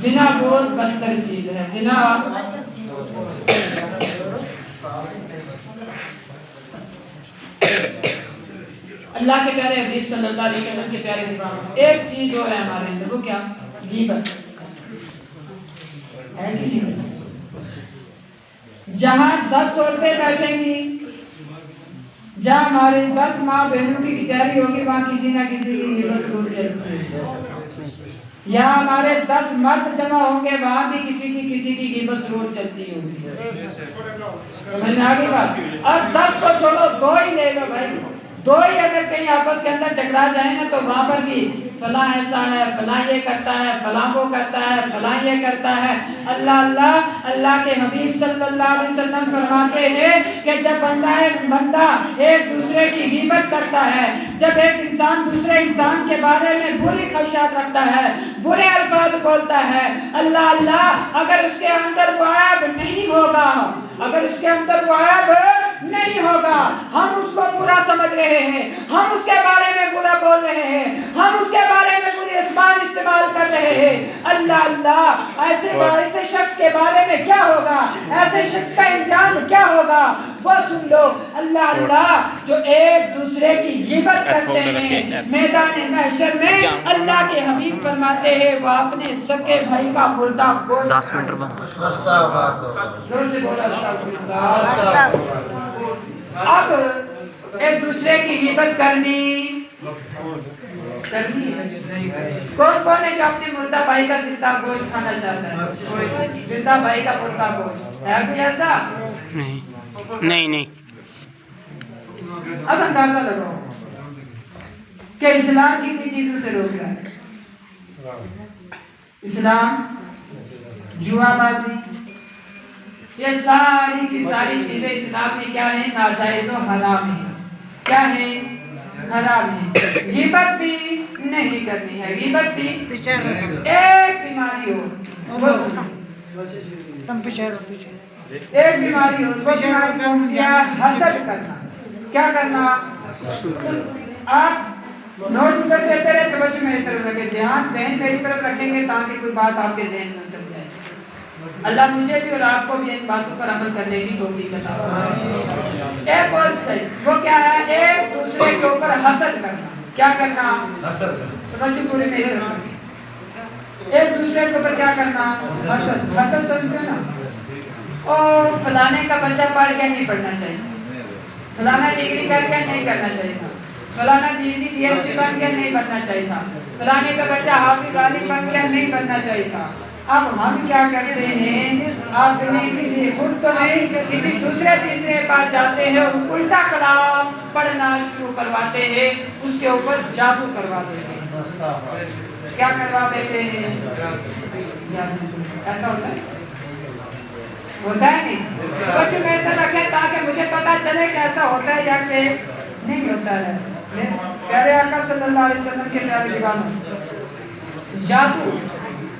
زنا بہت بدتر چیز ہے. زنا اللہ کے پیارے حبیب صلی اللہ علیہ وسلم کے پیارے دیوان ایک چیز جو ہے ہمارے اندر وہ کیا؟ غیبت ہے. جہاں 10 عورتیں بیٹھیں گی، جہاں ہماری 10 ماں بہنوں کی کچہری ہوگی، وہاں کسی نہ کسی کی غیبت ضرور چلتی ہے. یہاں ہمارے 10 مرد جمع ہوں گے، وہاں بھی کسی کی غیبت ضرور چلتی ہوگی. سمجھ میں آگئی بات؟ اب 10 کو چھوڑو، 2 ہی لے لو بھائی. 2 ہی اگر کہیں آپس کے اندر ٹکرا جائیں نا تو وہاں پر بھی فلاں ایسا ہے، فلاں یہ کرتا ہے، فلاں وہ کرتا ہے، فلاں یہ کرتا ہے. اللہ کے حبیب صلی اللہ علیہ وسلم فرماتے ہیں کہ جب بندہ ایک دوسرے کی غیبت کرتا ہے، جب ایک انسان دوسرے انسان کے بارے میں بری خدشات رکھتا ہے، برے الفاظ بولتا ہے، اللہ اگر اس کے اندر وہ عیب نہیں ہوگا، نہیں ہوگا، ہم اس کو برا سمجھ رہے ہیں، ہم اس کے بارے میں برا بول رہے ہیں، ہم اس کے بارے میں برے اسمان استعمال کر رہے ہیں. اللہ ایسے شخص کے بارے میں کیا ہوگا، ایسے شخص کا انجام کیا ہوگا وہ سن لو. اللہ جو ایک دوسرے کی غیبت کرتے ہیں میدان محشر میں، اللہ کے حبیب فرماتے ہیں وہ اپنے سکے بھائی کا مردہ گوشت 10 منٹ اب ایک دوسرے کی غیبت کرنی کون ہے جو اپنے مردہ بھائی کا زندہ گوشت کھانا چاہتا ہے؟ زندہ بھائی کا مردہ گوشت ہے کوئی ایسا؟ نہیں. اب اندازہ لگاؤ کہ اسلام کتنی چیزوں سے روک رہا ہے. اسلام جوا بازی، یہ ساری کی ساری چیزیں اسلام میں کیا ہیں؟ ناجائز و حرام ہیں. کیا ہے؟ حرام ہے. غیبت بھی نہیں کرنی ہے. غیبت بھی ایک بیماری ہو، ایک بیماری ہو، وہ بیماری کون سی ہے؟ حسد کرنا. کیا کرنا؟ آپ نوٹ کر دیتے رہے، توجہ میری طرف رکھیں، دھیان ذہن میری طرف رکھیں گے تاکہ کوئی بات آپ کے ذہن میں اتر جائے. اللہ مجھے بھی اور آپ کو بھی ان باتوں پر عمل کرنے کی توفیق عطا فرمائے. ایک اور صحیح وہ کیا ہے؟ ایک دوسرے کے اوپر حسد کرنا. کیا کرنا؟ توجہ پورے میرے رکھیں. ایک دوسرے کے اوپر کیا کرنا؟ حسد سمجھتے نا؟ اور فلانے کا بچہ پڑھ کے نہیں پڑھنا چاہیے، فلانا ڈگری کر کے نہیں کرنا چاہیے تھا، فلانا DCDSC بن کے نہیں بننا چاہیے تھا، فلانے کا بچہ حافظ عالم بن کے نہیں بننا چاہیے تھا. اب ہم کیا کرتے ہیں؟ آپ کسی خود تو نہیں، کسی دوسرے تیسرے پاس جاتے ہیں، الٹا کلام پڑھنا شروع کرواتے ہیں، اس کے اوپر جادو کروا دیتے ہیں. کیا کروا دیتے ہیں؟ ایسا ہوتا ہے؟ ہوتا ہے نہیں؟ کچھ ایسا رکھیں تاکہ مجھے پتا چلے کہ ایسا ہوتا ہے یا کہ نہیں ہوتا ہے. پیارے آقا صلی اللہ علیہ وسلم کے پیارے دیوانوں، جادو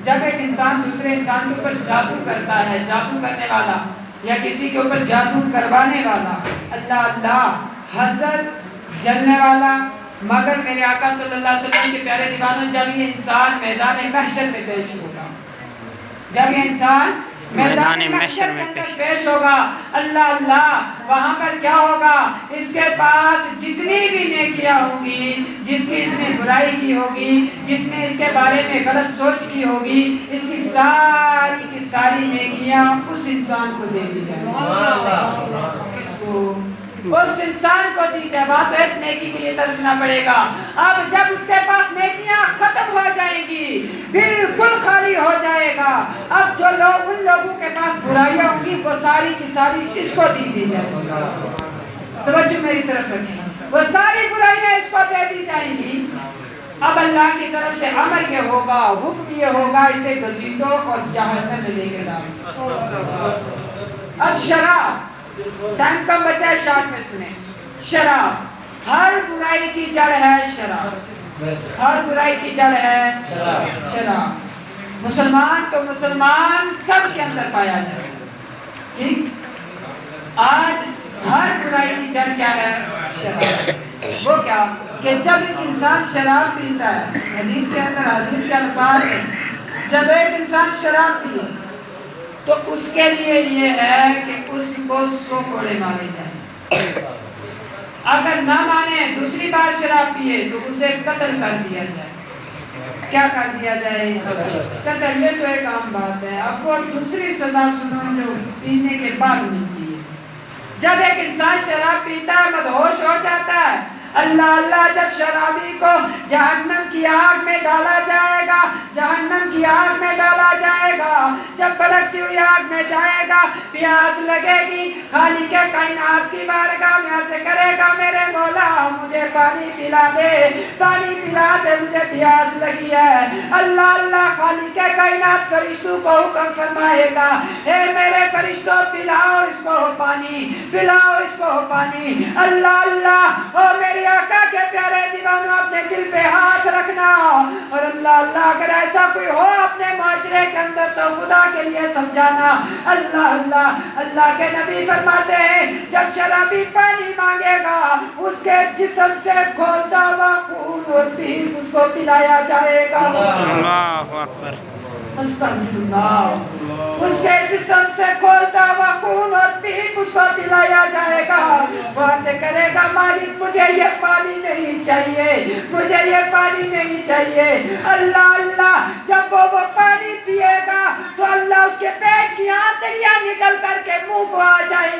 جب ایک انسان دوسرے انسان کے اوپر جادو کرتا ہے، جادو کرنے والا یا کسی کے اوپر جادو کروانے والا، اللہ حسد جلنے والا، مگر میرے آقا صلی اللہ علیہ وسلم کے پیارے دیوانوں جب یہ انسان میدان محشر میں پیش ہوگا، جب یہ انسان میدان محشر میں پیش ہوگا، اللہ وہاں پر کیا ہوگا؟ اس کے پاس جتنی بھی نیکیاں ہوں گی، جس کی اس نے برائی کی ہوگی، جس نے اس کے بارے میں غلط سوچ کی ہوگی، اس کی ساری نیکیاں اس انسان کو دے دی جائیں گی. اس انسان کو دی جائے. بات ایک نیکی کے لیے ترسنا پڑے گا. اب جب اس کے پاس نیکیاں ختم ہو جائیں گی، بالکل خالی ہو جائے گا، اب جو لوگ ان لوگوں کے پاس برائیاں ہوں گی وہ ساری کی ساری اس کو دی جائیں گی. توجہ میری طرف رکھیں، وہ ساری برائیاں اس کو دے دی جائیں گی. اب اللہ کی طرف سے امر یہ ہوگا، حکم یہ ہوگا، اسے گھسیٹو اور جہنم میں لے کے جاؤ. اب شراب، ٹائم کم بچا ہے، شارٹ میں سنیں. شراب ہر برائی کی جڑ ہے. شراب ہر برائی کی جڑ ہے. شراب مسلمان تو مسلمان سب کے اندر پایا جائے. ٹھیک، آج ہر برائی کی جڑ کیا ہے؟ شراب. وہ کیا کہ جب ایک انسان شراب پیتا ہے، حدیث کے اندر حدیث کے الفاظ ہیں جب ایک انسان شراب پیے تو اس کے لیے یہ ہے کہ اس کو 100 کوڑے مارے جائیں، اگر نہ مانے دوسری بار شراب پیے تو اسے قتل کر دیا جائے۔ کیا کر دیا جائے؟ قتل۔ یہ تو ایک عام بات ہے۔ اب وہ دوسری سزا سنو جو پینے کے بعد ملتی ہے۔ جب ایک انسان شراب پیتا ہے مدہوش ہو جاتا ہے، اللہ اللہ، جب شرابی کو جہنم کی آگ میں ڈالا جائے گا، جہنم کی آگ میں ڈالا جائے گا، جب بھڑکتی ہوئی آگ میں جائے گا، پیاس لگے گی، خالق کائنات کی بارگاہ میں عرض کرے گا میرے مولا مجھے پانی پلا دے، پانی پلا دے، مجھے پیاس لگی ہے۔ اللہ اللہ، خالق کائنات فرشتوں کو حکم فرمائے گا، اے میرے فرشتوں پلاؤ اس کو پانی، پلاؤ اس کو پانی۔ اللہ اللہ، او میرے آقا کے پیارے دیوانوں، اپنے دل پہ ہاتھ رکھنا، اور اللہ اللہ اگر ایسا کوئی ہو اپنے معاشرے کے اندر تو خدا کے لیے سمجھانا۔ اللہ اللہ، اللہ کے نبی فرماتے ہیں جب شرابی پانی مانگے گا اس کے جسم سے کھولتا ہوا خون اور پیپ اس کو پلایا جائے گا۔ اللہ اکبر، استغفر اللہ۔ اس کے جسم سے کھولتا ہوا خون اور پیپ اس کو پلایا جائے گا۔ وہ سے کرے گا مالک مجھے یہ پانی نہیں چاہیے، مجھے یہ پانی نہیں چاہیے۔ اللہ اللہ، جب وہ پانی پیے گا تو اللہ اس کے پیٹ کی آنتڑیاں نکل کر کے منہ کو آ جائیں